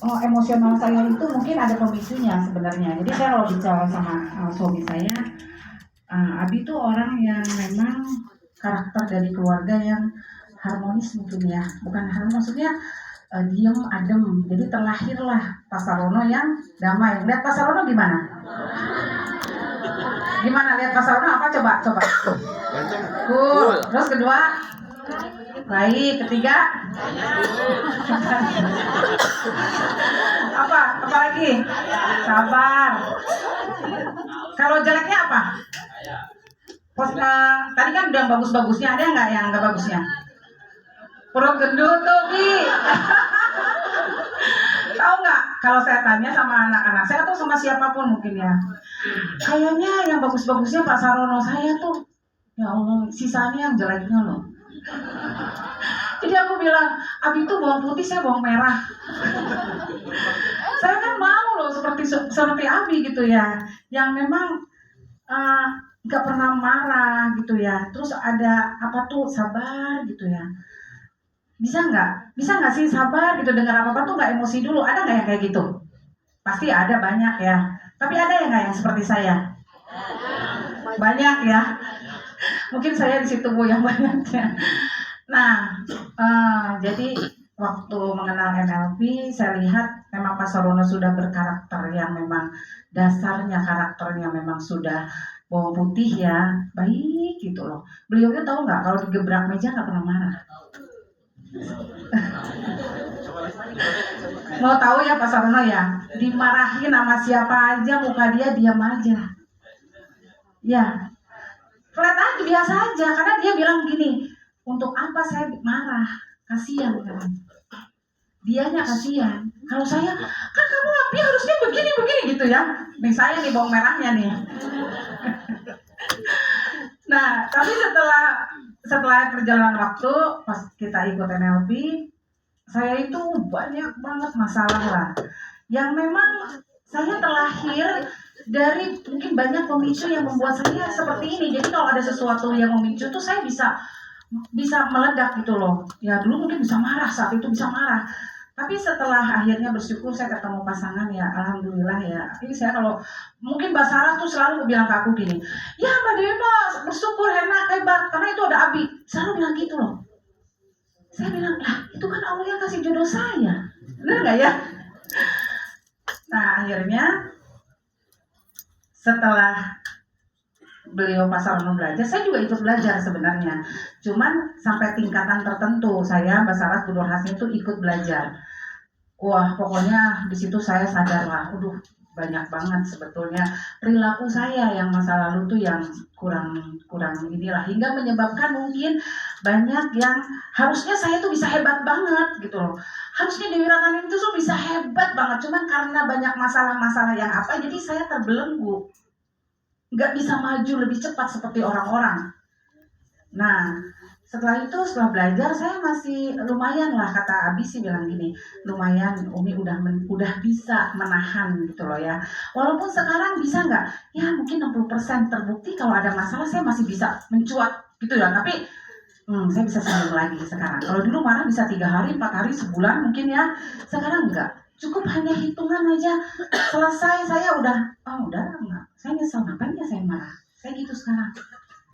emosional saya itu mungkin ada pemicunya sebenarnya. Jadi saya kalau bicara sama suami saya, Abi tuh orang yang memang karakter dari keluarga yang harmonis mungkin ya, bukan harmonis maksudnya diem adem. Jadi terlahirlah Pak Sarono yang damai. Lihat Pak Sarono gimana? Gimana lihat Pak Sarono apa coba? Cool. Terus kedua, baik. Ketiga, apa lagi? Sabar. Kalau jeleknya apa? Tadi kan udah bagus-bagusnya, ada nggak yang nggak bagusnya? Perut gendut tuh, Ki. Tahu nggak? Kalau saya tanya sama anak-anak saya atau sama siapapun mungkin ya, kayaknya yang bagus-bagusnya Pak Sarono, saya tuh, ya Allah, sisanya yang jeleknya loh. Jadi aku bilang, Abi itu bawang putih, saya bawang merah. Saya kan mau loh seperti Abi gitu ya, yang memang nggak pernah marah gitu ya. Terus ada apa tuh, sabar gitu ya. Bisa nggak sih sabar gitu, dengar apa tuh nggak emosi dulu? Ada nggak yang kayak gitu? Pasti ada, banyak ya. Tapi ada yang nggak yang seperti saya? Banyak ya. Mungkin saya di situ Bu yang banyaknya. Nah, jadi waktu mengenal NLP, saya lihat memang Pak Sarono sudah berkarakter yang memang dasarnya karakternya memang sudah bawang putih ya, baik gitu loh. Beliau tahu nggak kalau digebrak meja nggak pernah marah. Mau tahu ya Pak Sarono ya, dimarahin sama siapa aja muka dia diam aja. Ya, flat aja, biasa aja, karena dia bilang gini, untuk apa saya marah? Kasihan kan? Dianya kasihan. Kalau saya, kan kamu Abi harusnya begini gitu ya. Nih saya nih bawang merahnya nih. Nah, tapi setelah perjalanan waktu, pas kita ikut NLP, saya itu banyak banget masalah lah. Yang memang saya terlahir dari mungkin banyak pemicu yang membuat saya seperti ini. Jadi kalau ada sesuatu yang memicu tuh saya bisa meledak gitu loh. Ya dulu mungkin bisa marah, saat itu bisa marah. Tapi setelah akhirnya bersyukur saya ketemu pasangan ya, alhamdulillah ya. Ini saya kalau mungkin Mbak Sarah tuh selalu bilang ke aku gini, ya Mbak Dewi bersyukur enak hebat karena itu ada Abi. Selalu bilang gitu loh. Saya bilang, lah itu kan Allah yang kasih jodoh saya. Benar nggak ya? Nah akhirnya setelah beliau Pak Sarono belajar, saya juga ikut belajar sebenarnya. Cuman sampai tingkatan tertentu, saya Mbak Saras Bu Nur Hasni itu ikut belajar. Wah pokoknya di situ saya sadar lah, banyak banget sebetulnya perilaku saya yang masa lalu tuh yang kurang inilah, hingga menyebabkan mungkin banyak yang harusnya saya tuh bisa hebat banget gitu loh. Harusnya Dewi Ratnani itu tuh bisa hebat banget, cuman karena banyak masalah-masalah yang apa, jadi saya terbelenggu, nggak bisa maju lebih cepat seperti orang-orang. Nah setelah belajar saya masih lumayan lah, kata Abi sih bilang gini, lumayan Umi udah bisa menahan gitu loh ya. Walaupun sekarang bisa nggak? Ya mungkin 60% terbukti kalau ada masalah saya masih bisa mencuat gitu ya. Tapi saya bisa sembuh lagi sekarang. Kalau dulu marah bisa 3 hari, 4 hari, sebulan mungkin ya. Sekarang enggak. Cukup hanya hitungan aja selesai, saya udah enggak. Saya nyesel, ngapain ya saya marah. Saya gitu sekarang.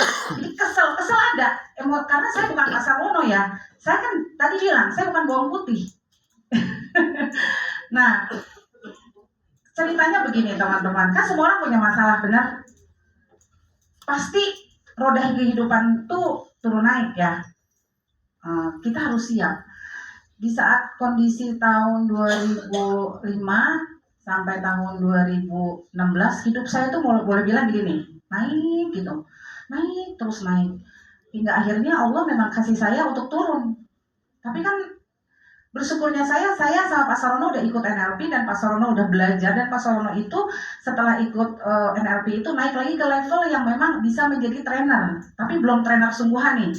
Jadi kesel ada, karena saya bukan Pak Sarono ya. Saya kan tadi bilang, saya bukan bawang putih. Nah, ceritanya begini teman-teman, kan semua orang punya masalah, benar? Pasti roda kehidupan tuh turun naik ya. Kita harus siap. Di saat kondisi tahun 2005 sampai tahun 2016, hidup saya tuh boleh bilang begini, naik gitu. Naik terus naik, hingga akhirnya Allah memang kasih saya untuk turun. Tapi kan bersyukurnya saya sama Pak Sarono udah ikut NLP dan Pak Sarono udah belajar, dan Pak Sarono itu setelah ikut NLP itu naik lagi ke level yang memang bisa menjadi trainer, tapi belum trainer sungguhan nih.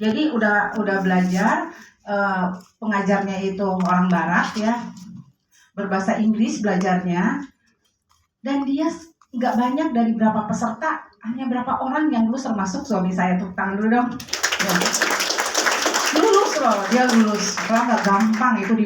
Jadi udah belajar, pengajarnya itu orang barat ya, berbahasa Inggris belajarnya, dan dia nggak banyak, dari berapa peserta hanya berapa orang yang lulus, termasuk suami saya tuh. Tangan dulu dong ya. Lulus loh, dia lulus. Karena nggak gampang itu